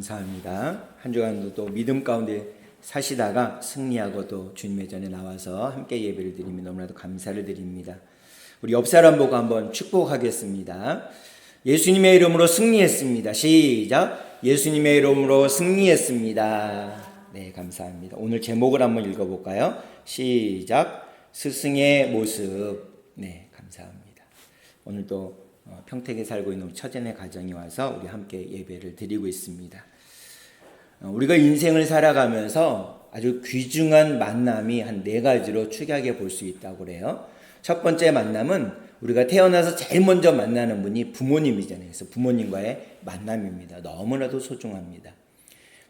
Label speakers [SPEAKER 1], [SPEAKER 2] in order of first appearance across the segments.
[SPEAKER 1] 감사합니다. 한 주간도 또 믿음 가운데 사시다가 승리하고 또 주님의 전에 나와서 함께 예배를 드리며 너무나도 감사를 드립니다. 우리 옆 사람 보고 한번 축복하겠습니다. 예수님의 이름으로 승리했습니다. 시작. 예수님의 이름으로 승리했습니다. 네, 감사합니다. 오늘 제목을 한번 읽어볼까요? 시작. 스승의 모습. 네, 감사합니다. 오늘 또 평택에 살고 있는 우리 처제네 가정이 와서 우리 함께 예배를 드리고 있습니다. 우리가 인생을 살아가면서 아주 귀중한 만남이 한 4가지로 축약해 볼 수 있다고 그래요. 첫 번째 만남은 우리가 태어나서 제일 먼저 만나는 분이 부모님이잖아요. 그래서 부모님과의 만남입니다. 너무나도 소중합니다.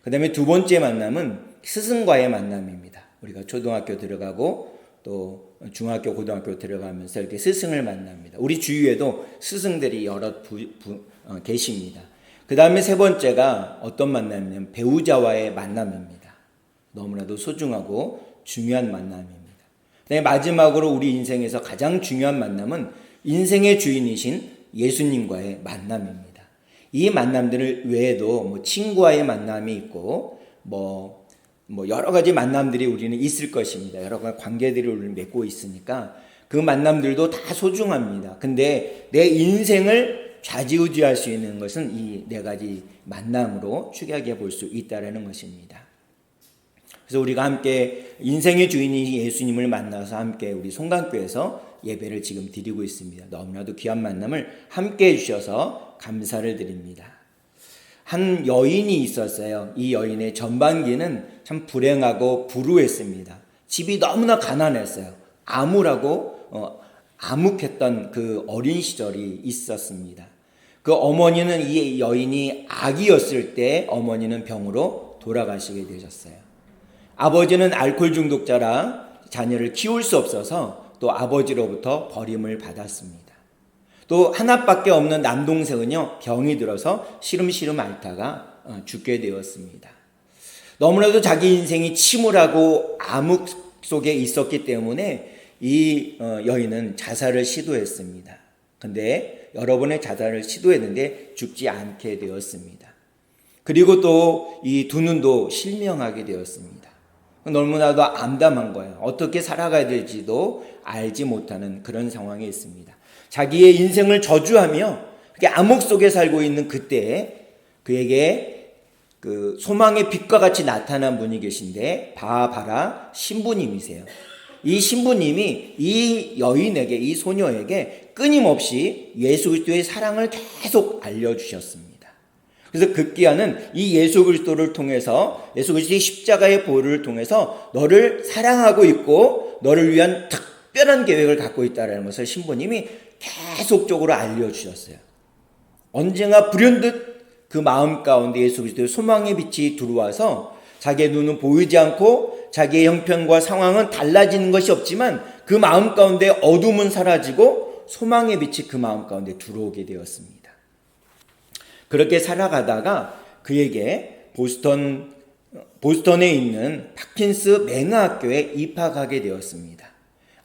[SPEAKER 1] 그 다음에 두 번째 만남은 스승과의 만남입니다. 우리가 초등학교 들어가고 또 중학교, 고등학교 들어가면서 이렇게 스승을 만납니다. 우리 주위에도 스승들이 여러 계십니다. 그 다음에 세 번째가 어떤 만남이냐면 배우자와의 만남입니다. 너무나도 소중하고 중요한 만남입니다. 그다음에 마지막으로 우리 인생에서 가장 중요한 만남은 인생의 주인이신 예수님과의 만남입니다. 이 만남들 외에도 친구와의 만남이 있고 여러 가지 만남들이 우리는 있을 것입니다. 여러 가지 관계들을 우리는 맺고 있으니까 그 만남들도 다 소중합니다. 근데 내 인생을 좌지우지할 수 있는 것은 이 4가지 만남으로 축약해 볼 수 있다는 것입니다. 그래서 우리가 함께 인생의 주인이 예수님을 만나서 함께 우리 송강교에서 예배를 지금 드리고 있습니다. 너무나도 귀한 만남을 함께 해주셔서 감사를 드립니다. 한 여인이 있었어요. 이 여인의 전반기는 참 불행하고 불우했습니다. 집이 너무나 가난했어요. 암묵했던 그 어린 시절이 있었습니다. 그 어머니는 이 여인이 아기였을 때 어머니는 병으로 돌아가시게 되셨어요. 아버지는 알코올 중독자라 자녀를 키울 수 없어서 또 아버지로부터 버림을 받았습니다. 또 하나밖에 없는 남동생은요, 병이 들어서 시름시름 앓다가 죽게 되었습니다. 너무나도 자기 인생이 침울하고 암흑 속에 있었기 때문에 이 여인은 자살을 시도했습니다. 근데 여러 번의 자살을 시도했는데 죽지 않게 되었습니다. 그리고 또 이 두 눈도 실명하게 되었습니다. 너무나도 암담한 거예요. 어떻게 살아가야 될지도 알지 못하는 그런 상황에 있습니다. 자기의 인생을 저주하며 암흑 속에 살고 있는 그때에 그에게 그 소망의 빛과 같이 나타난 분이 계신데 바바라 신부님이세요. 이 신부님이 이 여인에게, 이 소녀에게 끊임없이 예수 그리스도의 사랑을 계속 알려주셨습니다. 그래서 급기야는 이 예수 그리스도를 통해서, 예수 그리스도의 십자가의 보혈을 통해서 너를 사랑하고 있고 너를 위한 특별한 계획을 갖고 있다는 것을 신부님이 계속적으로 알려주셨어요. 언젠가 불현듯 그 마음 가운데 예수 그리스도의 소망의 빛이 들어와서 자기의 눈은 보이지 않고 자기의 형편과 상황은 달라지는 것이 없지만 그 마음 가운데 어둠은 사라지고 소망의 빛이 그 마음 가운데 들어오게 되었습니다. 그렇게 살아가다가 그에게 보스턴에 있는 파킨스 맹아학교에 입학하게 되었습니다.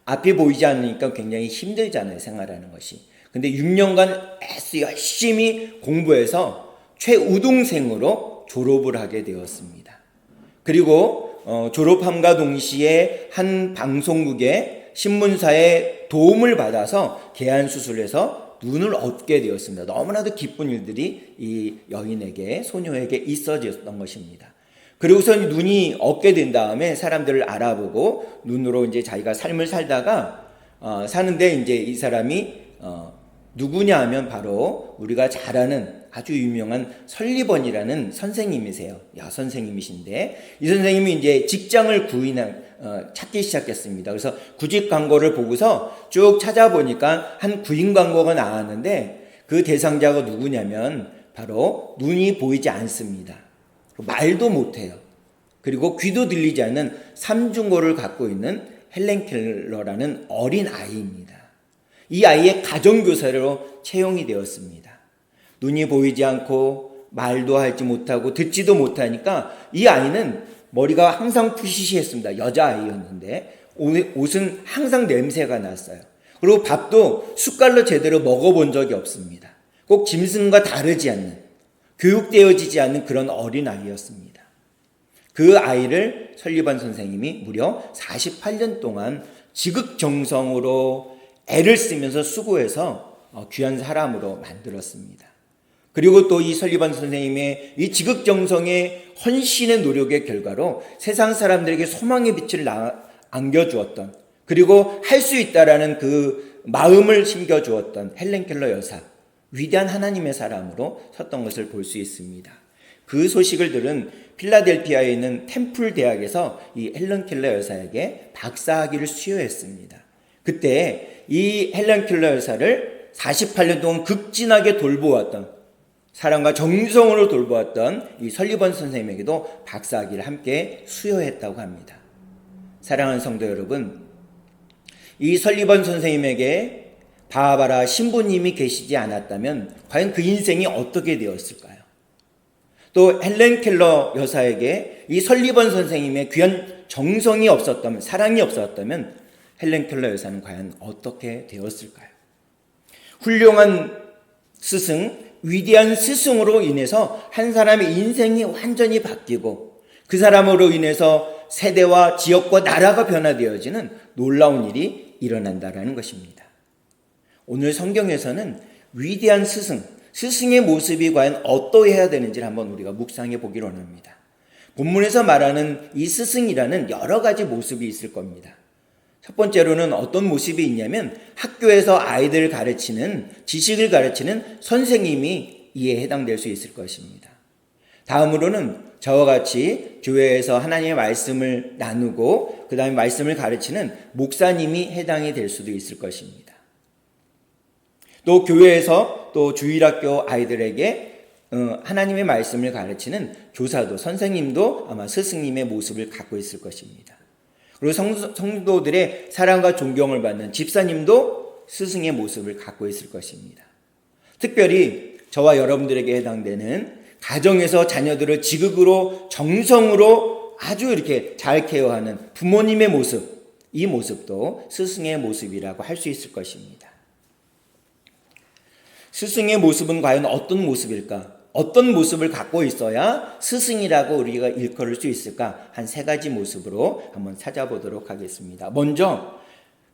[SPEAKER 1] 앞이 보이지 않으니까 굉장히 힘들잖아요, 생활하는 것이. 근데 6년간 열심히 공부해서 최우등생으로 졸업을 하게 되었습니다. 그리고 졸업함과 동시에 한 방송국의 신문사의 도움을 받아서 개안수술해서 눈을 얻게 되었습니다. 너무나도 기쁜 일들이 이 여인에게, 소녀에게 있어졌던 것입니다. 그리고서 눈이 얻게 된 다음에 사람들을 알아보고 눈으로 이제 자기가 삶을 살다가 사는데 이제 이 사람이 누구냐 하면 바로 우리가 잘 아는 아주 유명한 설리번이라는 선생님이세요. 여선생님이신데 이 선생님이 이제 직장을 찾기 시작했습니다. 그래서 구직 광고를 보고서 쭉 찾아보니까 한 구인 광고가 나왔는데 그 대상자가 누구냐면 바로 눈이 보이지 않습니다. 말도 못해요. 그리고 귀도 들리지 않는 삼중고를 갖고 있는 헬렌 켈러라는 어린 아이입니다. 이 아이의 가정교사로 채용이 되었습니다. 눈이 보이지 않고 말도 하지 못하고 듣지도 못하니까 이 아이는 머리가 항상 푸시시했습니다. 여자아이였는데 옷은 항상 냄새가 났어요. 그리고 밥도 숟갈로 제대로 먹어본 적이 없습니다. 꼭 짐승과 다르지 않는 교육되어지지 않는 그런 어린아이였습니다. 그 아이를 설리반 선생님이 무려 48년 동안 지극정성으로 애를 쓰면서 수고해서 귀한 사람으로 만들었습니다. 그리고 또 이 설리반 선생님의 이 지극정성의 헌신의 노력의 결과로 세상 사람들에게 소망의 빛을 안겨주었던, 그리고 할 수 있다라는 그 마음을 심겨주었던 헬렌 켈러 여사, 위대한 하나님의 사람으로 섰던 것을 볼 수 있습니다. 그 소식을 들은 필라델피아에 있는 템플 대학에서 이 헬렌 켈러 여사에게 박사학위를 수여했습니다. 그때 이 헬렌 켈러 여사를 48년 동안 극진하게 돌보았던, 사랑과 정성으로 돌보았던 이 설리번 선생님에게도 박사학위를 함께 수여했다고 합니다. 사랑하는 성도 여러분, 이 설리번 선생님에게 바하바라 신부님이 계시지 않았다면 과연 그 인생이 어떻게 되었을까요? 또 헬렌 켈러 여사에게 이 설리번 선생님의 귀한 정성이 없었다면, 사랑이 없었다면 헬렌 켈러 여사는 과연 어떻게 되었을까요? 훌륭한 스승, 위대한 스승으로 인해서 한 사람의 인생이 완전히 바뀌고 그 사람으로 인해서 세대와 지역과 나라가 변화되어지는 놀라운 일이 일어난다라는 것입니다. 오늘 성경에서는 위대한 스승의 모습이 과연 어떠해야 되는지를 한번 우리가 묵상해 보기를 원합니다. 본문에서 말하는 이 스승이라는 여러 가지 모습이 있을 겁니다. 첫 번째로는 어떤 모습이 있냐면 학교에서 아이들을 가르치는, 지식을 가르치는 선생님이 이에 해당될 수 있을 것입니다. 다음으로는 저와 같이 교회에서 하나님의 말씀을 나누고 그 다음에 말씀을 가르치는 목사님이 해당이 될 수도 있을 것입니다. 또 교회에서 또 주일학교 아이들에게 하나님의 말씀을 가르치는 교사도, 선생님도 아마 스승님의 모습을 갖고 있을 것입니다. 그리고 성도들의 사랑과 존경을 받는 집사님도 스승의 모습을 갖고 있을 것입니다. 특별히 저와 여러분들에게 해당되는 가정에서 자녀들을 지극으로 정성으로 아주 이렇게 잘 케어하는 부모님의 모습, 이 모습도 스승의 모습이라고 할 수 있을 것입니다. 스승의 모습은 과연 어떤 모습일까? 어떤 모습을 갖고 있어야 스승이라고 우리가 일컬을 수 있을까? 한 세 가지 모습으로 한번 찾아보도록 하겠습니다. 먼저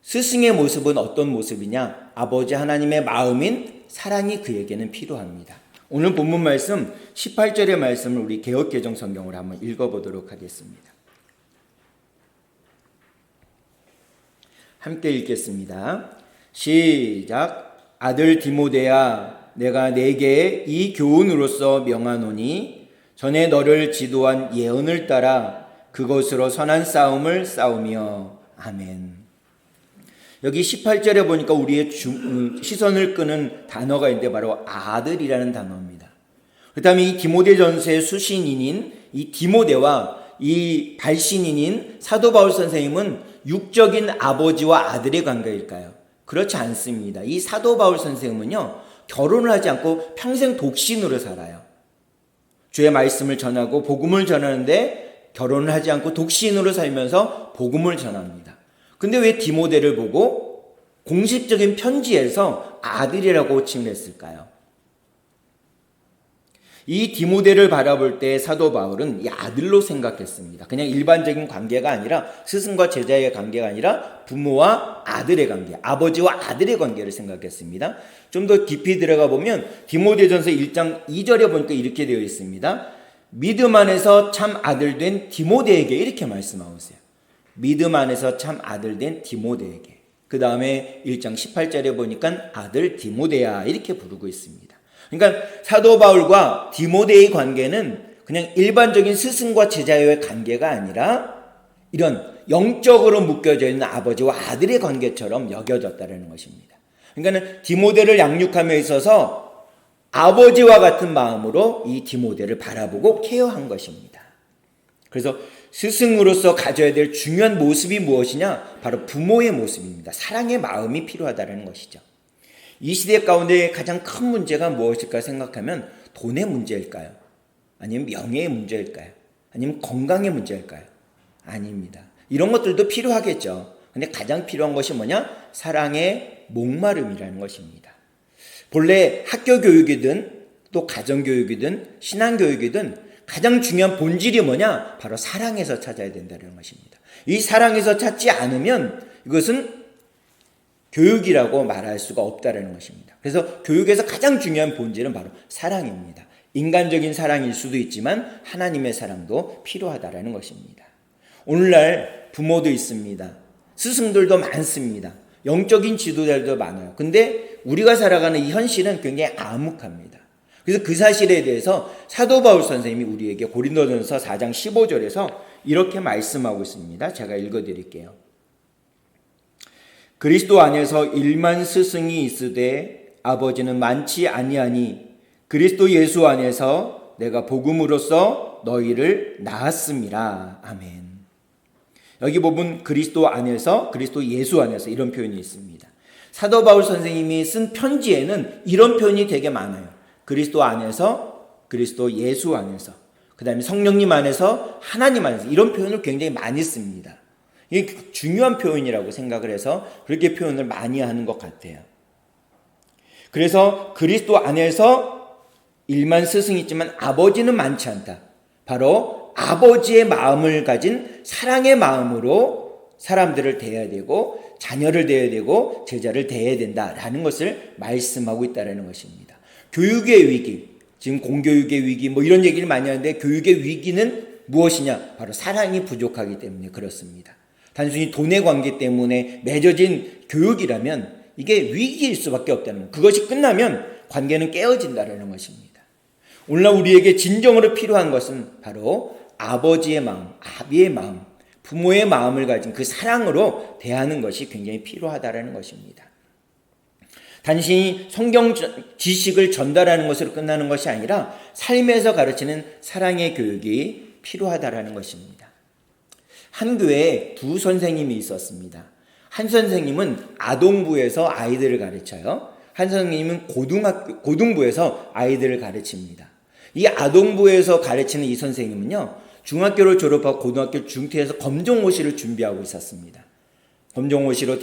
[SPEAKER 1] 스승의 모습은 어떤 모습이냐? 아버지 하나님의 마음인 사랑이 그에게는 필요합니다. 오늘 본문 말씀 18절의 말씀을 우리 개역개정 성경으로 한번 읽어보도록 하겠습니다. 함께 읽겠습니다. 시작. 아들 디모데야, 내가 네게 이 교훈으로서 명하노니 전에 너를 지도한 예언을 따라 그것으로 선한 싸움을 싸우며. 아멘. 여기 18절에 보니까 우리의 시선을 끄는 단어가 있는데 바로 아들이라는 단어입니다. 그 다음에 이 디모데전서의 수신인인 이 디모데와 이 발신인인 사도 바울 선생님은 육적인 아버지와 아들의 관계일까요? 그렇지 않습니다. 이 사도 바울 선생님은요, 결혼을 하지 않고 평생 독신으로 살아요. 주의 말씀을 전하고 복음을 전하는데 결혼을 하지 않고 독신으로 살면서 복음을 전합니다. 근데 왜 디모데를 보고 공식적인 편지에서 아들이라고 칭을 했을까요? 이 디모데를 바라볼 때 사도 바울은 이 아들로 생각했습니다. 그냥 일반적인 관계가 아니라, 스승과 제자의 관계가 아니라 부모와 아들의 관계, 아버지와 아들의 관계를 생각했습니다. 좀 더 깊이 들어가 보면 디모데전서 1장 2절에 보니까 이렇게 되어 있습니다. 믿음 안에서 참 아들 된 디모데에게, 이렇게 말씀하고 있어요. 믿음 안에서 참 아들 된 디모데에게. 그 다음에 1장 18절에 보니까 아들 디모데야, 이렇게 부르고 있습니다. 그러니까 사도 바울과 디모데의 관계는 그냥 일반적인 스승과 제자의 관계가 아니라 이런 영적으로 묶여져 있는 아버지와 아들의 관계처럼 여겨졌다는 것입니다. 그러니까 디모데를 양육함에 있어서 아버지와 같은 마음으로 이 디모데를 바라보고 케어한 것입니다. 그래서 스승으로서 가져야 될 중요한 모습이 무엇이냐? 바로 부모의 모습입니다. 사랑의 마음이 필요하다는 것이죠. 이 시대 가운데 가장 큰 문제가 무엇일까 생각하면 돈의 문제일까요? 아니면 명예의 문제일까요? 아니면 건강의 문제일까요? 아닙니다. 이런 것들도 필요하겠죠. 근데 가장 필요한 것이 뭐냐? 사랑의 목마름이라는 것입니다. 본래 학교 교육이든 또 가정교육이든 신앙교육이든 가장 중요한 본질이 뭐냐? 바로 사랑에서 찾아야 된다는 것입니다. 이 사랑에서 찾지 않으면 이것은 교육이라고 말할 수가 없다는 것입니다. 그래서 교육에서 가장 중요한 본질은 바로 사랑입니다. 인간적인 사랑일 수도 있지만 하나님의 사랑도 필요하다는 것입니다. 오늘날 부모도 있습니다. 스승들도 많습니다. 영적인 지도자들도 많아요. 근데 우리가 살아가는 이 현실은 굉장히 암묵합니다. 그래서 그 사실에 대해서 사도 바울 선생님이 우리에게 고린도전서 4장 15절에서 이렇게 말씀하고 있습니다. 제가 읽어드릴게요. 그리스도 안에서 일만 스승이 있으되 아버지는 많지 아니하니 그리스도 예수 안에서 내가 복음으로써 너희를 낳았음이라. 아멘. 여기 보면 그리스도 안에서, 그리스도 예수 안에서 이런 표현이 있습니다. 사도 바울 선생님이 쓴 편지에는 이런 표현이 되게 많아요. 그리스도 안에서, 그리스도 예수 안에서, 그 다음에 성령님 안에서, 하나님 안에서 이런 표현을 굉장히 많이 씁니다. 이게 중요한 표현이라고 생각을 해서 그렇게 표현을 많이 하는 것 같아요. 그래서 그리스도 안에서 일만 스승이 있지만 아버지는 많지 않다. 바로 아버지의 마음을 가진 사랑의 마음으로 사람들을 대해야 되고 자녀를 대해야 되고 제자를 대해야 된다라는 것을 말씀하고 있다는 것입니다. 교육의 위기, 지금 공교육의 위기 뭐 이런 얘기를 많이 하는데 교육의 위기는 무엇이냐? 바로 사랑이 부족하기 때문에 그렇습니다. 단순히 돈의 관계 때문에 맺어진 교육이라면 이게 위기일 수밖에 없다는 것. 그것이 끝나면 관계는 깨어진다는 것입니다. 오늘날 우리에게 진정으로 필요한 것은 바로 아버지의 마음, 아비의 마음, 부모의 마음을 가진 그 사랑으로 대하는 것이 굉장히 필요하다는 것입니다. 단순히 성경 지식을 전달하는 것으로 끝나는 것이 아니라 삶에서 가르치는 사랑의 교육이 필요하다는 것입니다. 한 교회에 두 선생님이 있었습니다. 한 선생님은 아동부에서 아이들을 가르쳐요. 한 선생님은 고등부에서 아이들을 가르칩니다. 이 아동부에서 가르치는 이 선생님은요, 중학교를 졸업하고 고등학교 중퇴해서 검정고시를 준비하고 있었습니다. 검정고시로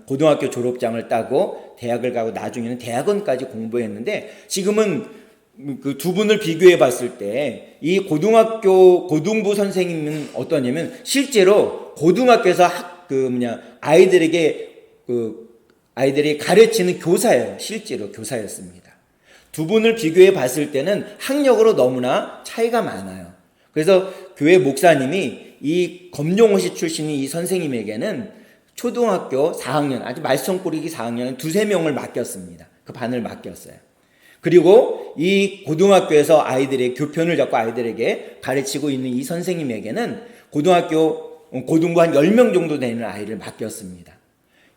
[SPEAKER 1] 고등학교 졸업장을 따고 대학을 가고 나중에는 대학원까지 공부했는데 지금은 그 두 분을 비교해 봤을 때 이 고등부 선생님은 어떠냐면 실제로 고등학교에서 아이들이 가르치는 교사예요. 실제로 교사였습니다. 두 분을 비교해 봤을 때는 학력으로 너무나 차이가 많아요. 그래서 교회 목사님이 이 검정고시 출신인 이 선생님에게는 초등학교 4학년, 아주 말썽꾸리기 4학년은 두세 명을 맡겼습니다. 그 반을 맡겼어요. 그리고 이 고등학교에서 교편을 잡고 아이들에게 가르치고 있는 이 선생님에게는 고등부 한 10명 정도 되는 아이를 맡겼습니다.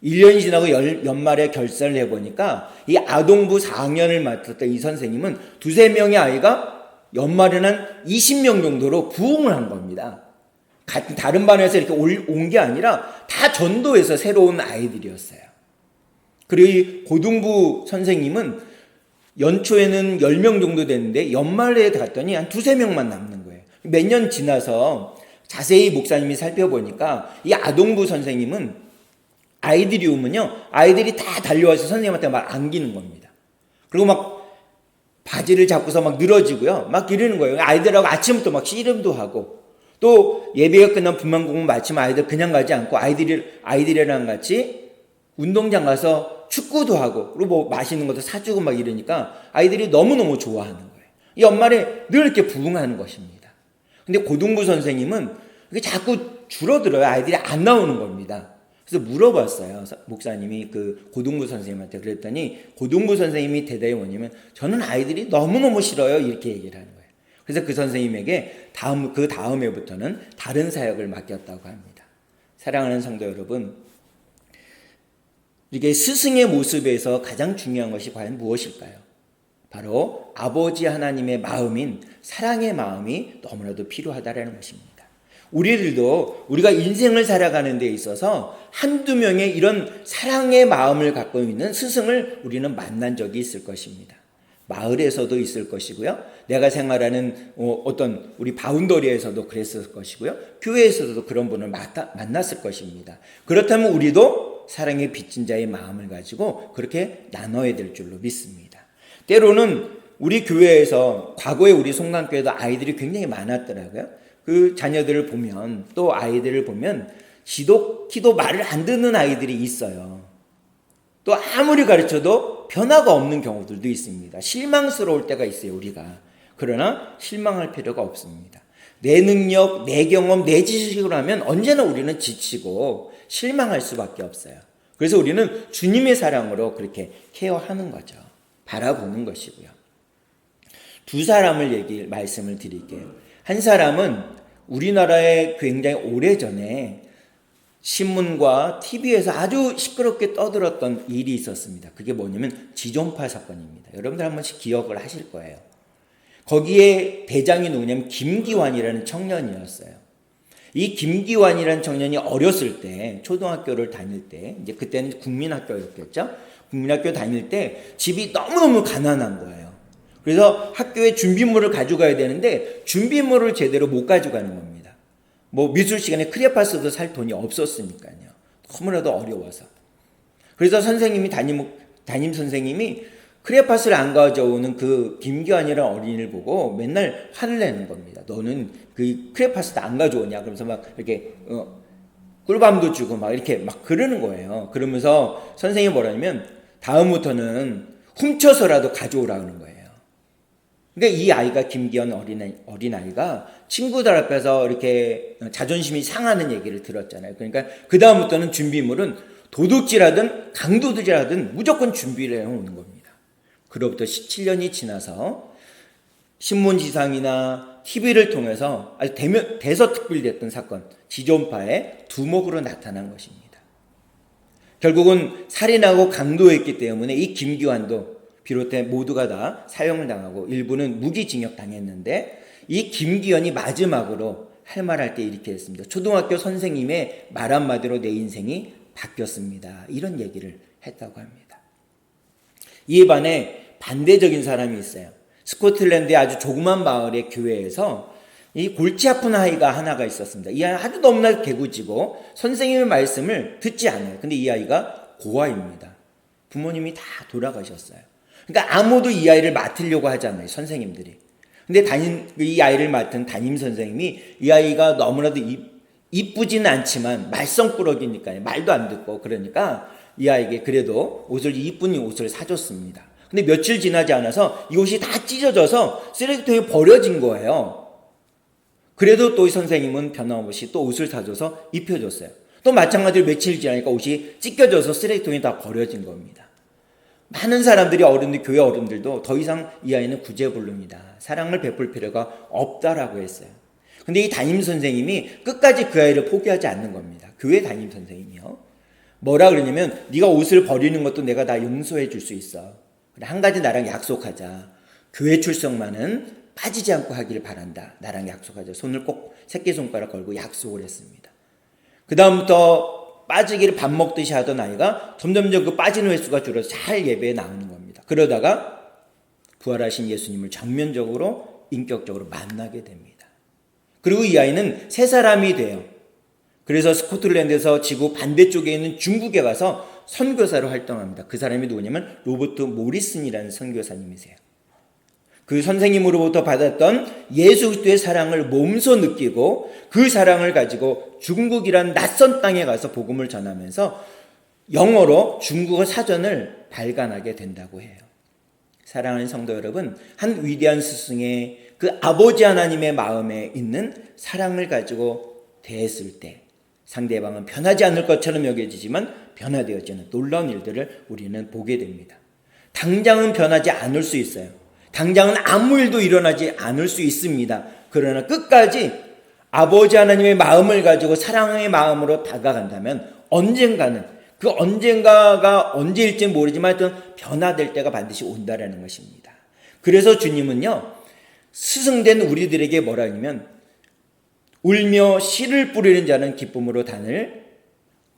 [SPEAKER 1] 1년이 지나고 연말에 결산을 해보니까 이 아동부 4학년을 맡았던 이 선생님은 두세 명의 아이가 연말에는 한 20명 정도로 부흥을 한 겁니다. 다른 반에서 이렇게 온 게 아니라 다 전도해서 새로 운 아이들이었어요. 그리고 이 고등부 선생님은 연초에는 10명 정도 됐는데 연말에 갔더니 한 두세 명만 남는 거예요. 몇 년 지나서 자세히 목사님이 살펴보니까 이 아동부 선생님은 아이들이 오면요, 아이들이 다 달려와서 선생님한테 막 안기는 겁니다. 그리고 막 바지를 잡고서 막 늘어지고요, 막 이러는 거예요. 아이들하고 아침부터 막 씨름도 하고, 또 예배가 끝나면 분만 공부 마치면 아이들 그냥 가지 않고 아이들이랑 같이 운동장 가서 축구도 하고, 그리고 뭐 맛있는 것도 사주고 막 이러니까 아이들이 너무너무 좋아하는 거예요. 이 연말에 늘 이렇게 부흥하는 것입니다. 근데 고등부 선생님은 이게 자꾸 줄어들어요. 아이들이 안 나오는 겁니다. 그래서 물어봤어요. 목사님이 그 고등부 선생님한테. 그랬더니 고등부 선생님이 대답이 뭐냐면 저는 아이들이 너무너무 싫어요. 이렇게 얘기를 하는 거예요. 그래서 그 선생님에게 그 다음 해부터는 다른 사역을 맡겼다고 합니다. 사랑하는 성도 여러분, 이게 스승의 모습에서 가장 중요한 것이 과연 무엇일까요? 바로 아버지 하나님의 마음인 사랑의 마음이 너무나도 필요하다는 것입니다. 우리가 인생을 살아가는 데 있어서 한두 명의 이런 사랑의 마음을 갖고 있는 스승을 우리는 만난 적이 있을 것입니다. 마을에서도 있을 것이고요. 내가 생활하는 어떤 우리 바운더리에서도 그랬을 것이고요. 교회에서도 그런 분을 만났을 것입니다. 그렇다면 우리도 사랑의 빚진 자의 마음을 가지고 그렇게 나눠야 될 줄로 믿습니다. 때로는 우리 교회에서 과거에 우리 송강교회도 아이들이 굉장히 많았더라고요. 그 자녀들을 보면 또 아이들을 보면 기도 말을 안 듣는 아이들이 있어요. 또 아무리 가르쳐도 변화가 없는 경우들도 있습니다. 실망스러울 때가 있어요, 우리가. 그러나 실망할 필요가 없습니다. 내 능력, 내 경험, 내 지식으로 하면 언제나 우리는 지치고 실망할 수밖에 없어요. 그래서 우리는 주님의 사랑으로 그렇게 케어하는 거죠. 바라보는 것이고요. 두 사람을 말씀을 드릴게요. 한 사람은 우리나라에 굉장히 오래전에 신문과 TV에서 아주 시끄럽게 떠들었던 일이 있었습니다. 그게 뭐냐면 지존파 사건입니다. 여러분들 한 번씩 기억을 하실 거예요. 거기에 대장이 누구냐면 김기환이라는 청년이었어요. 이 김기환이라는 청년이 어렸을 때, 초등학교를 다닐 때, 이제 그때는 국민학교였겠죠? 국민학교 다닐 때 집이 너무너무 가난한 거예요. 그래서 학교에 준비물을 가져가야 되는데 준비물을 제대로 못 가져가는 겁니다. 뭐 미술 시간에 크레파스도 살 돈이 없었으니까요. 너무나도 어려워서. 그래서 선생님이 담임 선생님이 크레파스를 안 가져오는 그 김기환이라는 어린이를 보고 맨날 화를 내는 겁니다. 너는 그 크레파스도 안 가져오냐? 그러면서 막 이렇게 꿀밤도 주고 막 이렇게 막 그러는 거예요. 그러면서 선생님이 뭐라냐면 다음부터는 훔쳐서라도 가져오라 그러는 거예요. 그러니까 이 아이가 김기현 어린아이가 친구들 앞에서 이렇게 자존심이 상하는 얘기를 들었잖아요. 그러니까 그 다음부터는 준비물은 도둑질하든 강도들이라든 무조건 준비를 해오는 겁니다. 그로부터 17년이 지나서 신문지상이나 TV를 통해서 아주 대서특필됐던 사건, 지존파의 두목으로 나타난 것입니다. 결국은 살인하고 강도했기 때문에 이 김기환도 비롯해 모두가 다 사형을 당하고 일부는 무기징역 당했는데 이 김기현이 마지막으로 할 말할 때 이렇게 했습니다. 초등학교 선생님의 말 한마디로 내 인생이 바뀌었습니다. 이런 얘기를 했다고 합니다. 이에 반해 반대적인 사람이 있어요. 스코틀랜드의 아주 조그만 마을의 교회에서 이 골치 아픈 아이가 하나가 있었습니다. 이 아이는 아주 너무나 개구지고 선생님의 말씀을 듣지 않아요. 근데 이 아이가 고아입니다. 부모님이 다 돌아가셨어요. 그러니까 아무도 이 아이를 맡으려고 하지 않아요, 선생님들이. 근데 이 아이를 맡은 담임 선생님이 이 아이가 너무나도 이쁘지는 않지만 말썽꾸러기니까요. 말도 안 듣고 그러니까 이 아이에게 그래도 이쁜 옷을 사줬습니다. 근데 며칠 지나지 않아서 이 옷이 다 찢어져서 쓰레기통에 버려진 거예요. 그래도 또 이 선생님은 변함없이 또 옷을 사줘서 입혀줬어요. 또 마찬가지로 며칠 지나니까 옷이 찢겨져서 쓰레기통에 다 버려진 겁니다. 많은 사람들이 교회 어른들도 더 이상 이 아이는 구제불능이다. 사랑을 베풀 필요가 없다라고 했어요. 근데 이 담임 선생님이 끝까지 그 아이를 포기하지 않는 겁니다. 교회 담임 선생님이요. 뭐라 그러냐면 네가 옷을 버리는 것도 내가 다 용서해 줄 수 있어. 그래, 한 가지 나랑 약속하자. 교회 출석만은 빠지지 않고 하기를 바란다. 나랑 약속하자. 손을 꼭 새끼손가락 걸고 약속을 했습니다. 그 다음부터 빠지기를 밥 먹듯이 하던 아이가 점점점 그 빠지는 횟수가 줄어서 잘 예배에 나오는 겁니다. 그러다가 부활하신 예수님을 정면적으로 인격적으로 만나게 됩니다. 그리고 이 아이는 새 사람이 돼요. 그래서 스코틀랜드에서 지구 반대쪽에 있는 중국에 가서 선교사로 활동합니다. 그 사람이 누구냐면 로버트 모리슨이라는 선교사님이세요. 그 선생님으로부터 받았던 예수 그리스도의 사랑을 몸소 느끼고 그 사랑을 가지고 중국이란 낯선 땅에 가서 복음을 전하면서 영어로 중국어 사전을 발간하게 된다고 해요. 사랑하는 성도 여러분, 한 위대한 스승의 그 아버지 하나님의 마음에 있는 사랑을 가지고 대했을 때 상대방은 변하지 않을 것처럼 여겨지지만 변화되어지는 놀라운 일들을 우리는 보게 됩니다. 당장은 변하지 않을 수 있어요. 당장은 아무 일도 일어나지 않을 수 있습니다. 그러나 끝까지 아버지 하나님의 마음을 가지고 사랑의 마음으로 다가간다면 언젠가는 그 언젠가가 언제일지 모르지만 하여튼 변화될 때가 반드시 온다라는 것입니다. 그래서 주님은요, 스승된 우리들에게 뭐라 하냐면 울며 씨를 뿌리는 자는 기쁨으로 단을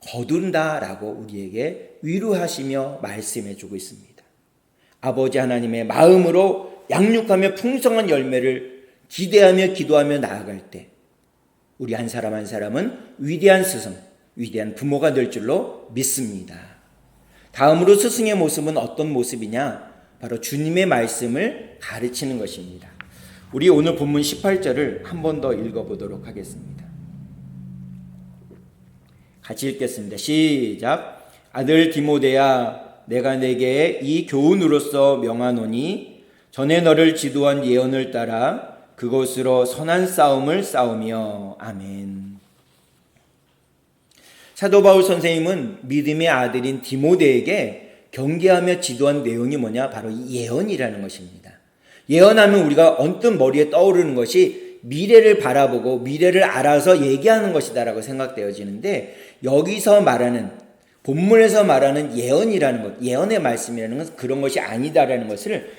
[SPEAKER 1] 거둔다라고 우리에게 위로하시며 말씀해 주고 있습니다. 아버지 하나님의 마음으로 양육하며 풍성한 열매를 기대하며 기도하며 나아갈 때 우리 한 사람 한 사람은 위대한 스승, 위대한 부모가 될 줄로 믿습니다. 다음으로 스승의 모습은 어떤 모습이냐? 바로 주님의 말씀을 가르치는 것입니다. 우리 오늘 본문 18절을 한 번 더 읽어보도록 하겠습니다. 같이 읽겠습니다. 시작. 아들 디모데야, 내가 내게 이 교훈으로서 명하노니 전에 너를 지도한 예언을 따라 그것으로 선한 싸움을 싸우며. 아멘. 사도 바울 선생님은 믿음의 아들인 디모데에게 경계하며 지도한 내용이 뭐냐? 바로 이 예언이라는 것입니다. 예언하면 우리가 언뜻 머리에 떠오르는 것이 미래를 바라보고 미래를 알아서 얘기하는 것이다라고 생각되어지는데, 여기서 말하는, 본문에서 말하는 예언이라는 것, 예언의 말씀이라는 것은 그런 것이 아니다라는 것을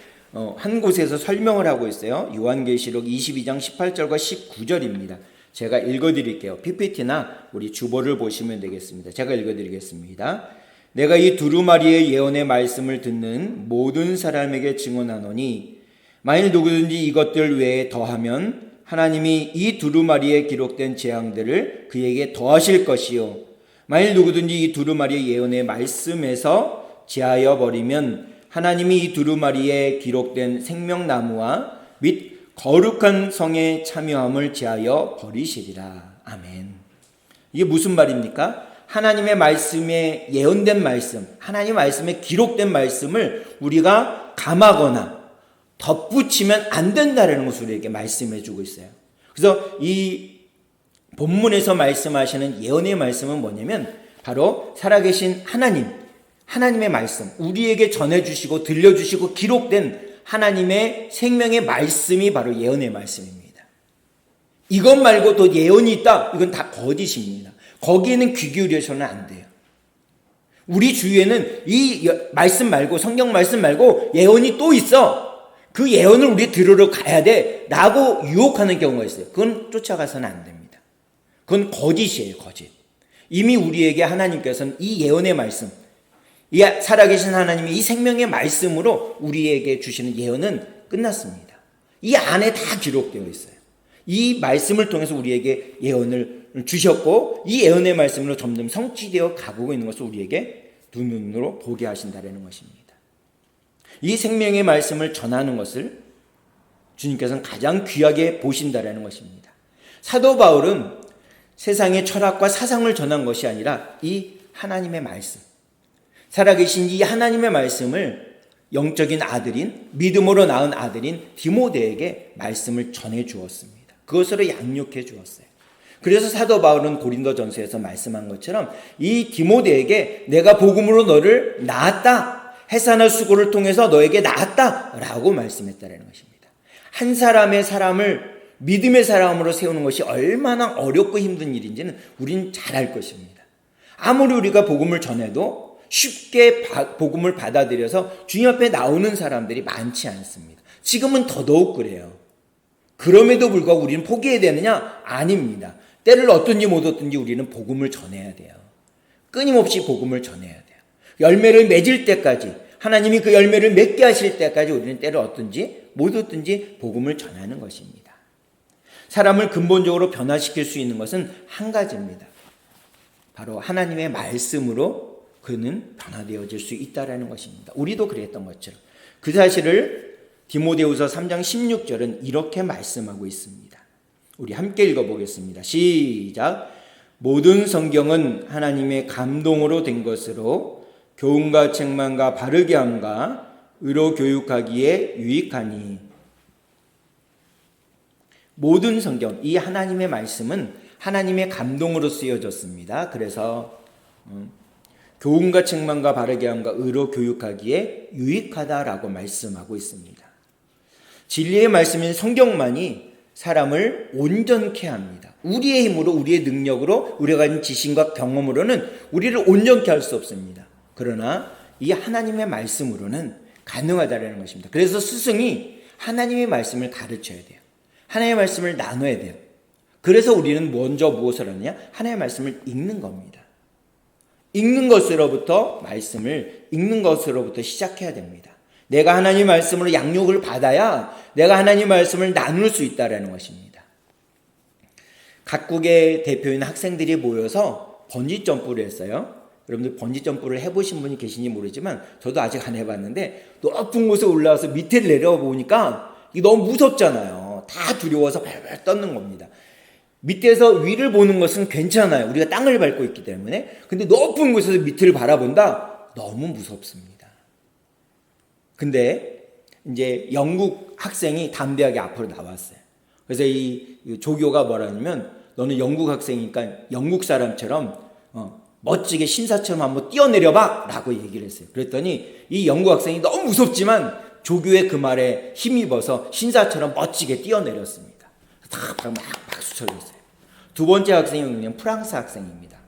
[SPEAKER 1] 한 곳에서 설명을 하고 있어요. 요한계시록 22장 18절과 19절입니다. 제가 읽어드릴게요. PPT나 우리 주보를 보시면 되겠습니다. 제가 읽어드리겠습니다. 내가 이 두루마리의 예언의 말씀을 듣는 모든 사람에게 증언하노니 만일 누구든지 이것들 외에 더하면 하나님이 이 두루마리에 기록된 재앙들을 그에게 더하실 것이요, 만일 누구든지 이 두루마리의 예언의 말씀에서 제하여 버리면 하나님이 이 두루마리에 기록된 생명나무와 및 거룩한 성의 참여함을 제하여 버리시리라. 아멘. 이게 무슨 말입니까? 하나님의 말씀에 예언된 말씀, 하나님의 말씀에 기록된 말씀을 우리가 감하거나 덧붙이면 안 된다는 것을 우리에게 말씀해 주고 있어요. 그래서 이 본문에서 말씀하시는 예언의 말씀은 뭐냐면 바로 살아계신 하나님의 말씀, 우리에게 전해주시고 들려주시고 기록된 하나님의 생명의 말씀이 바로 예언의 말씀입니다. 이것 말고 또 예언이 있다, 이건 다 거짓입니다. 거기에는 귀 기울여서는 안 돼요. 우리 주위에는 이 말씀 말고, 성경 말씀 말고 예언이 또 있어, 그 예언을 우리 들으러 가야 돼 라고 유혹하는 경우가 있어요. 그건 쫓아가서는 안 됩니다. 그건 거짓이에요. 거짓. 이미 우리에게 하나님께서는 이 예언의 말씀, 이 살아계신 하나님이 이 생명의 말씀으로 우리에게 주시는 예언은 끝났습니다. 이 안에 다 기록되어 있어요. 이 말씀을 통해서 우리에게 예언을 주셨고, 이 예언의 말씀으로 점점 성취되어 가고 있는 것을 우리에게 두 눈으로 보게 하신다는 것입니다. 이 생명의 말씀을 전하는 것을 주님께서는 가장 귀하게 보신다는 것입니다. 사도 바울은 세상의 철학과 사상을 전한 것이 아니라 이 하나님의 말씀, 살아계신 이 하나님의 말씀을 영적인 아들인, 믿음으로 낳은 아들인 디모데에게 말씀을 전해 주었습니다. 그것으로 양육해 주었어요. 그래서 사도 바울은 고린도전서에서 말씀한 것처럼 이 디모데에게 내가 복음으로 너를 낳았다, 해산할 수고를 통해서 너에게 낳았다 라고 말씀했다는 것입니다. 한 사람의 사람을 믿음의 사람으로 세우는 것이 얼마나 어렵고 힘든 일인지는 우린 잘 알 것입니다. 아무리 우리가 복음을 전해도 쉽게 복음을 받아들여서 주님 앞에 나오는 사람들이 많지 않습니다. 지금은 더더욱 그래요. 그럼에도 불구하고 우리는 포기해야 되느냐? 아닙니다. 때를 얻든지 못 얻든지 우리는 복음을 전해야 돼요. 끊임없이 복음을 전해야 돼요. 열매를 맺을 때까지, 하나님이 그 열매를 맺게 하실 때까지 우리는 때를 얻든지 못 얻든지 복음을 전하는 것입니다. 사람을 근본적으로 변화시킬 수 있는 것은 한 가지입니다. 바로 하나님의 말씀으로 그는 변화되어질 수 있다는 것입니다. 우리도 그랬던 것처럼. 그 사실을 디모데후서 3장 16절은 이렇게 말씀하고 있습니다. 우리 함께 읽어보겠습니다. 시작. 모든 성경은 하나님의 감동으로 된 것으로 교훈과 책망과 바르게 함과 의로 교육하기에 유익하니. 모든 성경, 이 하나님의 말씀은 하나님의 감동으로 쓰여졌습니다. 그래서 교훈과 책망과 바르게 함과 의로 교육하기에 유익하다라고 말씀하고 있습니다. 진리의 말씀인 성경만이 사람을 온전케 합니다. 우리의 힘으로, 우리의 능력으로, 우리가 가진 지식과 경험으로는 우리를 온전케 할 수 없습니다. 그러나 이 하나님의 말씀으로는 가능하다는 것입니다. 그래서 스승이 하나님의 말씀을 가르쳐야 돼요. 하나님의 말씀을 나눠야 돼요. 그래서 우리는 먼저 무엇을 하느냐? 하나님의 말씀을 읽는 겁니다. 읽는 것으로부터, 말씀을 읽는 것으로부터 시작해야 됩니다. 내가 하나님의 말씀으로 양육을 받아야 내가 하나님의 말씀을 나눌 수 있다는 것입니다. 각국의 대표인 학생들이 모여서 번지 점프를 했어요. 여러분들 번지 점프를 해보신 분이 계신지 모르지만 저도 아직 안 해봤는데 높은 곳에 올라와서 밑에 내려보니까 이게 너무 무섭잖아요. 다 두려워서 발발 떠는 겁니다. 밑에서 위를 보는 것은 괜찮아요. 우리가 땅을 밟고 있기 때문에. 근데 높은 곳에서 밑을 바라본다? 너무 무섭습니다. 근데 이제 영국 학생이 담대하게 앞으로 나왔어요. 그래서 이 조교가 뭐라냐면 너는 영국 학생이니까 영국 사람처럼 멋지게 신사처럼 한번 뛰어내려봐 라고 얘기를 했어요. 그랬더니 이 영국 학생이 너무 무섭지만 조교의 그 말에 힘입어서 신사처럼 멋지게 뛰어내렸습니다. 다 막 박수 쳐줬어요. 두 번째 학생은 프랑스 학생입니다.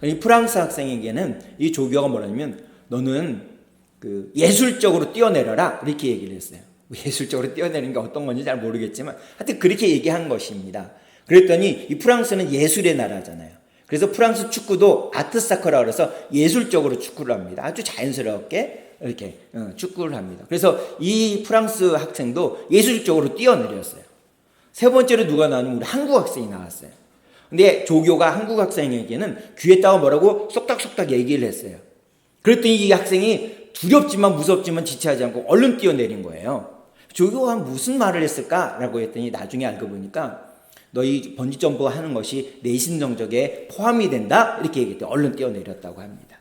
[SPEAKER 1] 이 프랑스 학생에게는 이 조교가 뭐라냐면 너는 그 예술적으로 뛰어내려라 이렇게 얘기를 했어요. 예술적으로 뛰어내리는 게 어떤 건지 잘 모르겠지만 하여튼 그렇게 얘기한 것입니다. 그랬더니 이 프랑스는 예술의 나라잖아요. 그래서 프랑스 축구도 아트사커라고 해서 예술적으로 축구를 합니다. 아주 자연스럽게 이렇게 축구를 합니다. 그래서 이 프랑스 학생도 예술적으로 뛰어내렸어요. 세 번째로 누가 나왔냐면 우리 한국 학생이 나왔어요. 근데 조교가 한국 학생에게는 귀에다가 뭐라고 쏙닥쏙닥 얘기를 했어요. 그랬더니 이 학생이 두렵지만 무섭지만 지체하지 않고 얼른 뛰어내린 거예요. 조교가 무슨 말을 했을까라고 했더니 나중에 알고 보니까 너희 번지점프 하는 것이 내신 성적에 포함이 된다 이렇게 얘기했더니 얼른 뛰어내렸다고 합니다.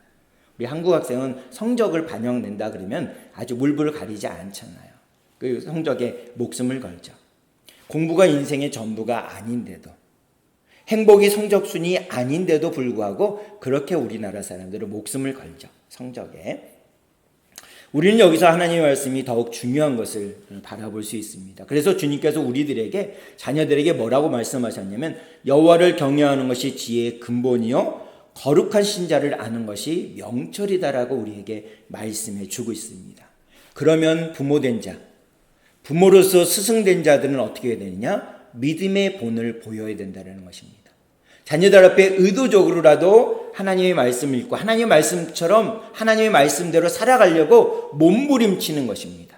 [SPEAKER 1] 우리 한국 학생은 성적을 반영된다 그러면 아주 물불을 가리지 않잖아요. 그 성적에 목숨을 걸죠. 공부가 인생의 전부가 아닌데도 행복이 성적순이 아닌데도 불구하고 그렇게 우리나라 사람들은 목숨을 걸죠. 성적에. 우리는 여기서 하나님의 말씀이 더욱 중요한 것을 바라볼 수 있습니다. 그래서 주님께서 우리들에게 자녀들에게 뭐라고 말씀하셨냐면 여호와를 경외하는 것이 지혜의 근본이요 거룩한 신자를 아는 것이 명철이다라고 우리에게 말씀해 주고 있습니다. 그러면 부모된 자, 부모로서 스승된 자들은 어떻게 해야 되느냐? 믿음의 본을 보여야 된다는 것입니다. 자녀들 앞에 의도적으로라도 하나님의 말씀을 읽고 하나님의 말씀처럼 하나님의 말씀대로 살아가려고 몸부림치는 것입니다.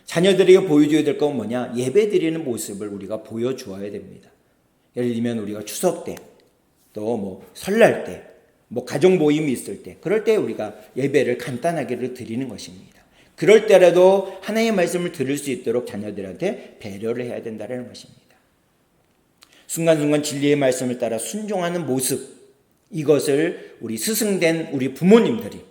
[SPEAKER 1] 자녀들에게 보여줘야 될 건 뭐냐? 예배드리는 모습을 우리가 보여주어야 됩니다. 예를 들면 우리가 추석 때, 또 뭐 설날 때, 뭐 가정 모임이 있을 때, 그럴 때 우리가 예배를 간단하게 드리는 것입니다. 그럴 때라도 하나님의 말씀을 들을 수 있도록 자녀들한테 배려를 해야 된다는 것입니다. 순간순간 진리의 말씀을 따라 순종하는 모습, 이것을 우리 스승된 우리 부모님들이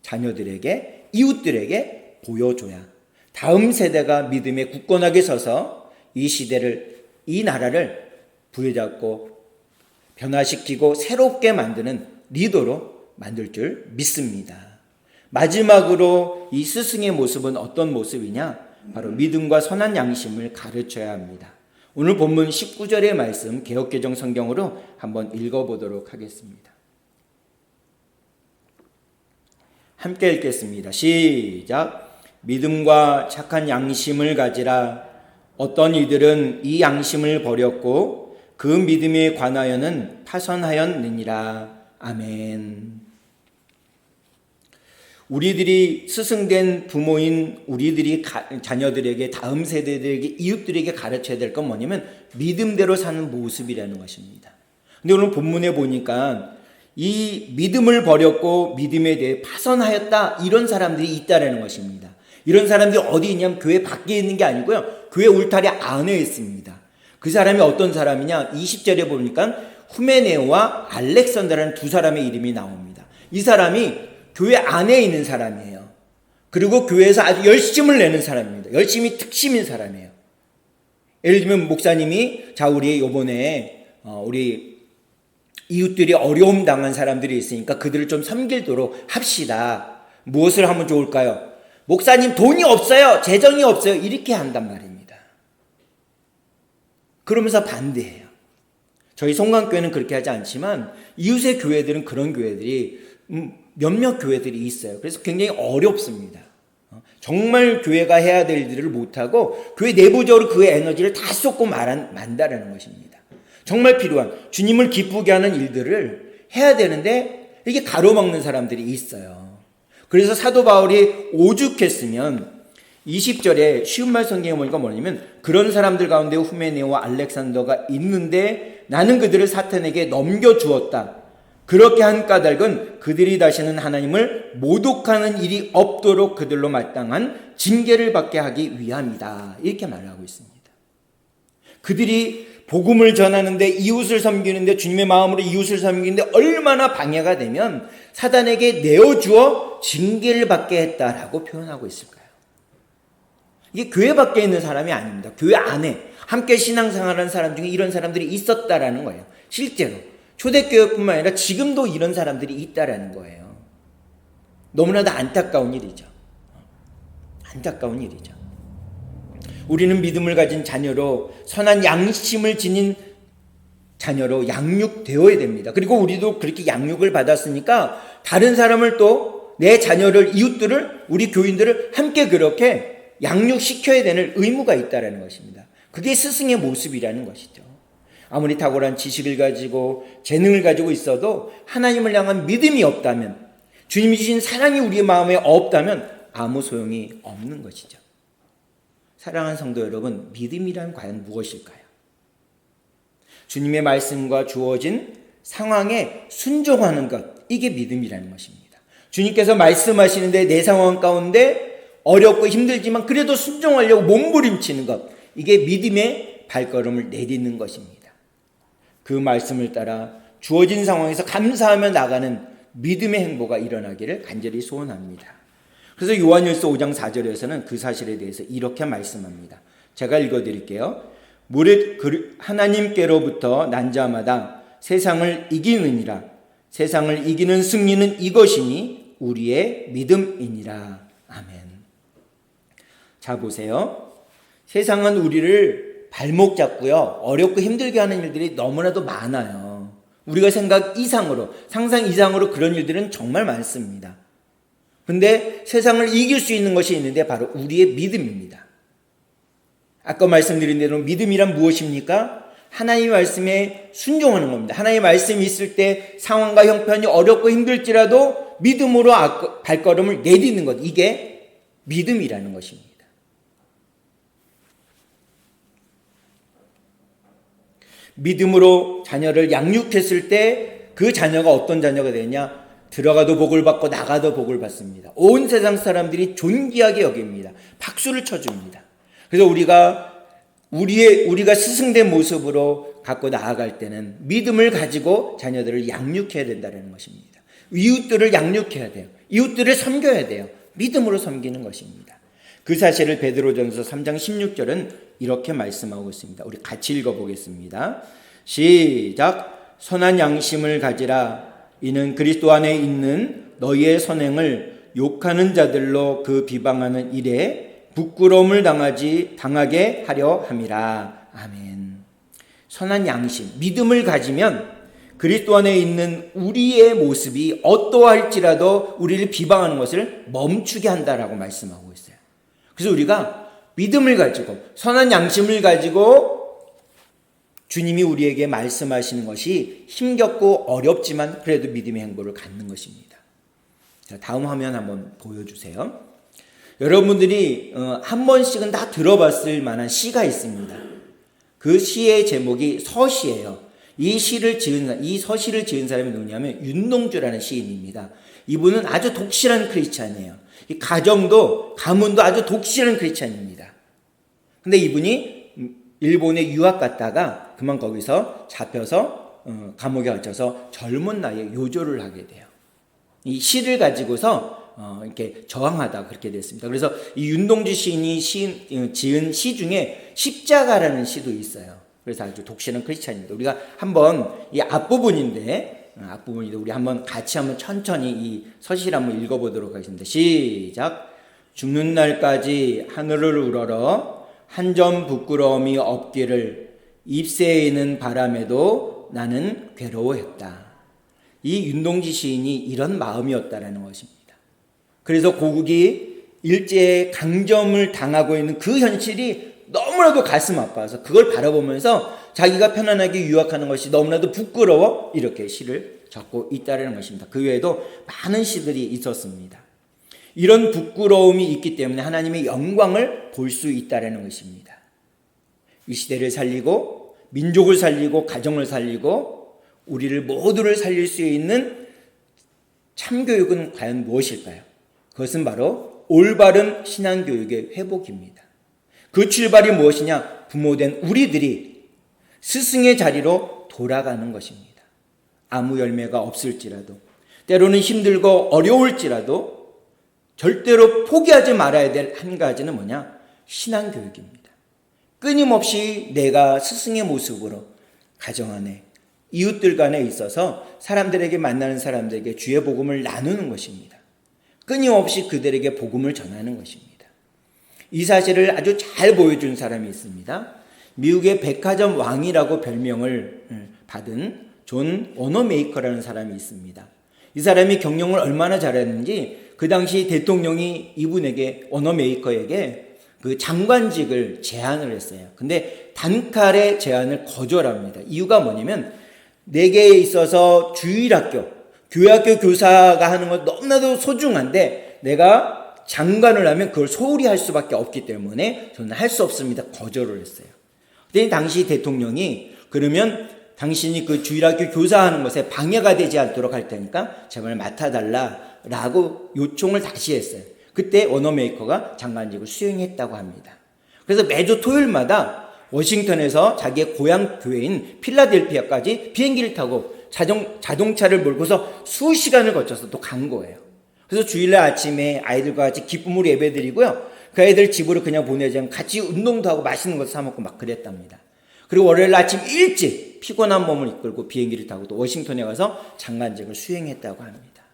[SPEAKER 1] 자녀들에게, 이웃들에게 보여줘야 다음 세대가 믿음에 굳건하게 서서 이 시대를, 이 나라를 부여잡고 변화시키고 새롭게 만드는 리더로 만들 줄 믿습니다. 마지막으로 이 스승의 모습은 어떤 모습이냐? 바로 믿음과 선한 양심을 가르쳐야 합니다. 오늘 본문 19절의 말씀 개역개정 성경으로 한번 읽어보도록 하겠습니다. 함께 읽겠습니다. 시작. 믿음과 착한 양심을 가지라. 어떤 이들은 이 양심을 버렸고 그 믿음에 관하여는 파선하였느니라. 아멘. 우리들이 스승된 부모인 우리들이 자녀들에게, 다음 세대들에게, 이웃들에게 가르쳐야 될 건 뭐냐면 믿음대로 사는 모습이라는 것입니다. 근데 오늘 본문에 보니까 이 믿음을 버렸고 믿음에 대해 파선하였다, 이런 사람들이 있다라는 것입니다. 이런 사람들이 어디 있냐면 교회 밖에 있는 게 아니고요, 교회 울타리 안에 있습니다. 그 사람이 어떤 사람이냐? 20절에 보니까 후메네오와 알렉산더라는 두 사람의 이름이 나옵니다. 이 사람이 교회 안에 있는 사람이에요. 그리고 교회에서 아주 열심을 내는 사람입니다. 열심히 특심인 사람이에요. 예를 들면 목사님이 자, 우리 요번에 우리 이웃들이 어려움 당한 사람들이 있으니까 그들을 좀 섬기도록 합시다. 무엇을 하면 좋을까요? 목사님 돈이 없어요. 재정이 없어요. 이렇게 한단 말입니다. 그러면서 반대해요. 저희 송강교회는 그렇게 하지 않지만 이웃의 교회들은 그런 교회들이 몇몇 교회들이 있어요. 그래서 굉장히 어렵습니다. 정말 교회가 해야 될 일을 못하고 교회 내부적으로 그 에너지를 다 쏟고 만다라는 것입니다. 정말 필요한 주님을 기쁘게 하는 일들을 해야 되는데 이게 가로막는 사람들이 있어요. 그래서 사도 바울이 오죽했으면 20절에 쉬운 말 성경에 보니까 뭐냐면 그런 사람들 가운데 후메네오와 알렉산더가 있는데 나는 그들을 사탄에게 넘겨주었다. 그렇게 한 까닭은 그들이 다시는 하나님을 모독하는 일이 없도록 그들로 마땅한 징계를 받게 하기 위함이다. 이렇게 말하고 있습니다. 그들이 복음을 전하는데, 이웃을 섬기는데, 주님의 마음으로 이웃을 섬기는데 얼마나 방해가 되면 사단에게 내어주어 징계를 받게 했다라고 표현하고 있을까요? 이게 교회 밖에 있는 사람이 아닙니다. 교회 안에 함께 신앙생활하는 사람 중에 이런 사람들이 있었다라는 거예요. 실제로 초대교회뿐만 아니라 지금도 이런 사람들이 있다라는 거예요. 너무나도 안타까운 일이죠. 안타까운 일이죠. 우리는 믿음을 가진 자녀로, 선한 양심을 지닌 자녀로 양육되어야 됩니다. 그리고 우리도 그렇게 양육을 받았으니까 다른 사람을, 또 내 자녀를, 이웃들을, 우리 교인들을 함께 그렇게 양육시켜야 되는 의무가 있다는 것입니다. 그게 스승의 모습이라는 것이죠. 아무리 탁월한 지식을 가지고 재능을 가지고 있어도 하나님을 향한 믿음이 없다면, 주님이 주신 사랑이 우리의 마음에 없다면 아무 소용이 없는 것이죠. 사랑하는 성도 여러분, 믿음이란 과연 무엇일까요? 주님의 말씀과 주어진 상황에 순종하는 것, 이게 믿음이라는 것입니다. 주님께서 말씀하시는데 내 상황 가운데 어렵고 힘들지만 그래도 순종하려고 몸부림치는 것, 이게 믿음의 발걸음을 내딛는 것입니다. 그 말씀을 따라 주어진 상황에서 감사하며 나가는 믿음의 행보가 일어나기를 간절히 소원합니다. 그래서 요한일서 5장 4절에서는 그 사실에 대해서 이렇게 말씀합니다. 제가 읽어드릴게요. 무릇 하나님께로부터 난 자마다 세상을 이기느니라. 세상을 이기는 승리는 이것이니 우리의 믿음이니라. 아멘. 자, 보세요. 세상은 우리를 발목 잡고요, 어렵고 힘들게 하는 일들이 너무나도 많아요. 우리가 생각 이상으로, 상상 이상으로 그런 일들은 정말 많습니다. 근데 세상을 이길 수 있는 것이 있는데 바로 우리의 믿음입니다. 아까 말씀드린 대로 믿음이란 무엇입니까? 하나님의 말씀에 순종하는 겁니다. 하나님의 말씀이 있을 때 상황과 형편이 어렵고 힘들지라도 믿음으로 발걸음을 내딛는 것, 이게 믿음이라는 것입니다. 믿음으로 자녀를 양육했을 때 그 자녀가 어떤 자녀가 되냐? 들어가도 복을 받고 나가도 복을 받습니다. 온 세상 사람들이 존귀하게 여깁니다. 박수를 쳐줍니다. 그래서 우리가 스승된 모습으로 갖고 나아갈 때는 믿음을 가지고 자녀들을 양육해야 된다는 것입니다. 이웃들을 양육해야 돼요. 이웃들을 섬겨야 돼요. 믿음으로 섬기는 것입니다. 그 사실을 베드로전서 3장 16절은 이렇게 말씀하고 있습니다. 우리 같이 읽어보겠습니다. 시작. 선한 양심을 가지라. 이는 그리스도 안에 있는 너희의 선행을 욕하는 자들로 그 비방하는 일에 부끄러움을 당하게 하려 함이라. 아멘. 선한 양심, 믿음을 가지면 그리스도 안에 있는 우리의 모습이 어떠할지라도 우리를 비방하는 것을 멈추게 한다라고 말씀하고 있어요. 그래서 우리가 믿음을 가지고 선한 양심을 가지고 주님이 우리에게 말씀하시는 것이 힘겹고 어렵지만 그래도 믿음의 행보를 갖는 것입니다. 자, 다음 화면 한번 보여주세요. 여러분들이 한 번씩은 다 들어봤을 만한 시가 있습니다. 그 시의 제목이 서시예요. 이 서시를 지은 사람이 누구냐면 윤동주라는 시인입니다. 이분은 아주 독실한 크리스찬이에요. 이 가문도 아주 독실한 크리스찬입니다. 근데 이분이 일본에 유학 갔다가 그만 거기서 잡혀서 감옥에 갇혀서 젊은 나이에 요절을 하게 돼요. 이 시를 가지고서 이렇게 저항하다 그렇게 됐습니다. 그래서 이 윤동주 시인이 지은 시 중에 십자가라는 시도 있어요. 그래서 아주 독실한 크리스찬입니다. 우리가 한번 이 앞부분인데 우리 한번 같이 한번 천천히 이 서시를 한번 읽어보도록 하겠습니다. 시작. 죽는 날까지 하늘을 우러러 한 점 부끄러움이 없기를 입새에는 바람에도 나는 괴로워했다. 이 윤동주 시인이 이런 마음이었다라는 것입니다. 그래서 고국이 일제의 강점을 당하고 있는 그 현실이 너무나도 가슴 아파서 그걸 바라보면서 자기가 편안하게 유학하는 것이 너무나도 부끄러워 이렇게 시를 적고 있다는 것입니다. 그 외에도 많은 시들이 있었습니다. 이런 부끄러움이 있기 때문에 하나님의 영광을 볼 수 있다는 것입니다. 이 시대를 살리고 민족을 살리고 가정을 살리고 우리를 모두를 살릴 수 있는 참교육은 과연 무엇일까요? 그것은 바로 올바른 신앙교육의 회복입니다. 그 출발이 무엇이냐? 부모된 우리들이 스승의 자리로 돌아가는 것입니다. 아무 열매가 없을지라도, 때로는 힘들고 어려울지라도 절대로 포기하지 말아야 될 한 가지는 뭐냐? 신앙교육입니다. 끊임없이 내가 스승의 모습으로 가정 안에, 이웃들 간에 있어서 사람들에게, 만나는 사람들에게 주의 복음을 나누는 것입니다. 끊임없이 그들에게 복음을 전하는 것입니다. 이 사실을 아주 잘 보여준 사람이 있습니다. 미국의 백화점 왕이라고 별명을 받은 존 워너메이커라는 사람이 있습니다. 이 사람이 경영을 얼마나 잘했는지 그 당시 대통령이 이분에게, 워너메이커에게 그 장관직을 제안을 했어요. 근데 단칼에 제안을 거절합니다. 이유가 뭐냐면 내게 있어서 주일학교, 교회학교 교사가 하는 건 너무나도 소중한데 내가 장관을 하면 그걸 소홀히 할 수밖에 없기 때문에 저는 할 수 없습니다. 거절을 했어요. 근데 당시 대통령이 그러면 당신이 그 주일학교 교사하는 것에 방해가 되지 않도록 할 테니까 제발 맡아달라라고 요청을 다시 했어요. 그때 워너메이커가 장관직을 수행했다고 합니다. 그래서 매주 토요일마다 워싱턴에서 자기의 고향 교회인 필라델피아까지 비행기를 타고 자동차를 몰고서 수시간을 거쳐서 또 간 거예요. 그래서 주일날 아침에 아이들과 같이 기쁨으로 예배드리고요. 그 아이들 집으로 그냥 보내지 않고 같이 운동도 하고 맛있는 것도 사 먹고 막 그랬답니다. 그리고 월요일 아침 일찍 피곤한 몸을 이끌고 비행기를 타고 또 워싱턴에 가서 장관직을 수행했다고 합니다.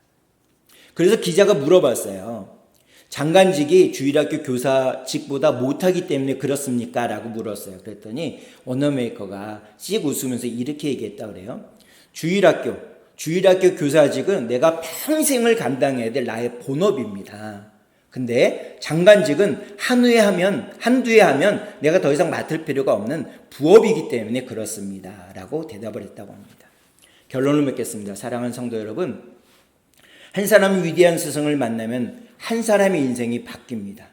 [SPEAKER 1] 그래서 기자가 물어봤어요. 장관직이 주일학교 교사직보다 못하기 때문에 그렇습니까? 라고 물었어요. 그랬더니 워너메이커가 씩 웃으면서 이렇게 얘기했다고 그래요. 주일학교 교사직은 내가 평생을 감당해야 될 나의 본업입니다. 근데 장관직은 한두 해 하면 내가 더 이상 맡을 필요가 없는 부업이기 때문에 그렇습니다. 라고 대답을 했다고 합니다. 결론을 맺겠습니다. 사랑하는 성도 여러분, 한 사람이 위대한 스승을 만나면 한 사람의 인생이 바뀝니다.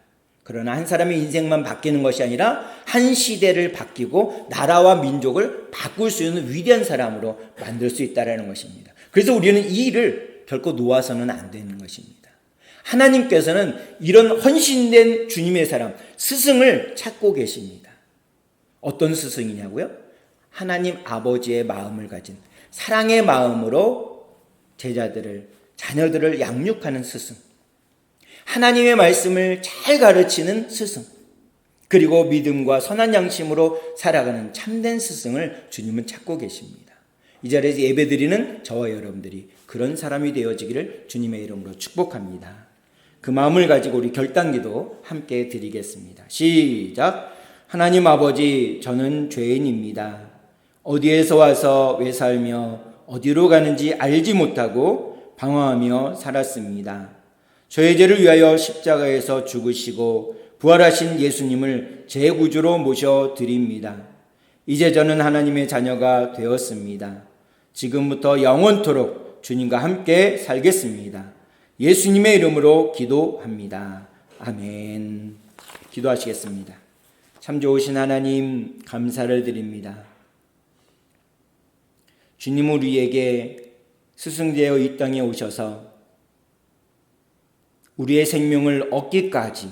[SPEAKER 1] 그러나 한 사람의 인생만 바뀌는 것이 아니라 한 시대를 바뀌고 나라와 민족을 바꿀 수 있는 위대한 사람으로 만들 수 있다는 것입니다. 그래서 우리는 이 일을 결코 놓아서는 안 되는 것입니다. 하나님께서는 이런 헌신된 주님의 사람, 스승을 찾고 계십니다. 어떤 스승이냐고요? 하나님 아버지의 마음을 가진 사랑의 마음으로 자녀들을 양육하는 스승, 하나님의 말씀을 잘 가르치는 스승, 그리고 믿음과 선한 양심으로 살아가는 참된 스승을 주님은 찾고 계십니다. 이 자리에서 예배드리는 저와 여러분들이 그런 사람이 되어지기를 주님의 이름으로 축복합니다. 그 마음을 가지고 우리 결단기도 함께 드리겠습니다. 시작. 하나님 아버지, 저는 죄인입니다. 어디에서 와서 왜 살며 어디로 가는지 알지 못하고 방황하며 살았습니다. 저의 죄를 위하여 십자가에서 죽으시고 부활하신 예수님을 제 구주로 모셔드립니다. 이제 저는 하나님의 자녀가 되었습니다. 지금부터 영원토록 주님과 함께 살겠습니다. 예수님의 이름으로 기도합니다. 아멘. 기도하시겠습니다. 참 좋으신 하나님, 감사를 드립니다. 주님, 우리에게 스승되어 이 땅에 오셔서 우리의 생명을 얻기까지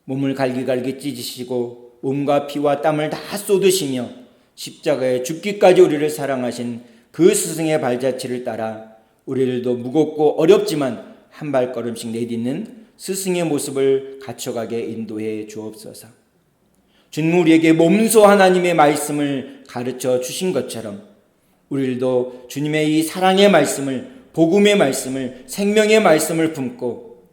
[SPEAKER 1] 몸을 갈기갈기 찢으시고 몸과 피와 땀을 다 쏟으시며 십자가에 죽기까지 우리를 사랑하신 그 스승의 발자취를 따라 우리들도 무겁고 어렵지만 한 발걸음씩 내딛는 스승의 모습을 갖춰가게 인도해 주옵소서. 주님, 우리에게 몸소 하나님의 말씀을 가르쳐 주신 것처럼 우리들도 주님의 이 사랑의 말씀을, 복음의 말씀을, 생명의 말씀을 품고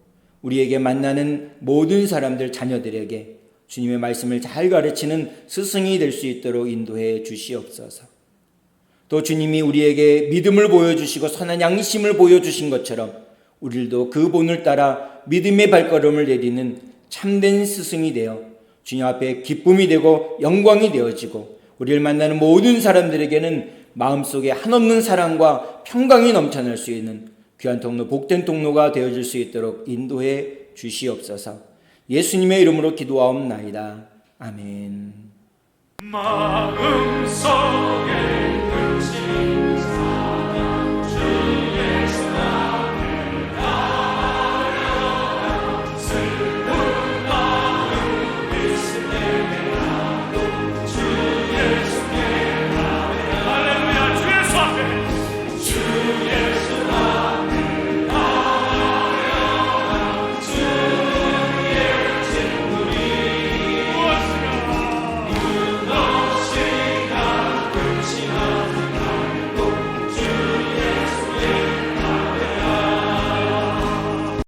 [SPEAKER 1] 우리에게 만나는 모든 사람들, 자녀들에게 주님의 말씀을 잘 가르치는 스승이 될 수 있도록 인도해 주시옵소서. 또 주님이 우리에게 믿음을 보여주시고 선한 양심을 보여주신 것처럼 우리들도 그 본을 따라 믿음의 발걸음을 내딛는 참된 스승이 되어 주님 앞에 기쁨이 되고 영광이 되어지고 우리를 만나는 모든 사람들에게는 마음속에 한없는 사랑과 평강이 넘쳐날 수 있는 귀한 통로, 복된 통로가 되어질 수 있도록 인도해 주시옵소서. 예수님의 이름으로 기도하옵나이다. 아멘.
[SPEAKER 2] 마음속에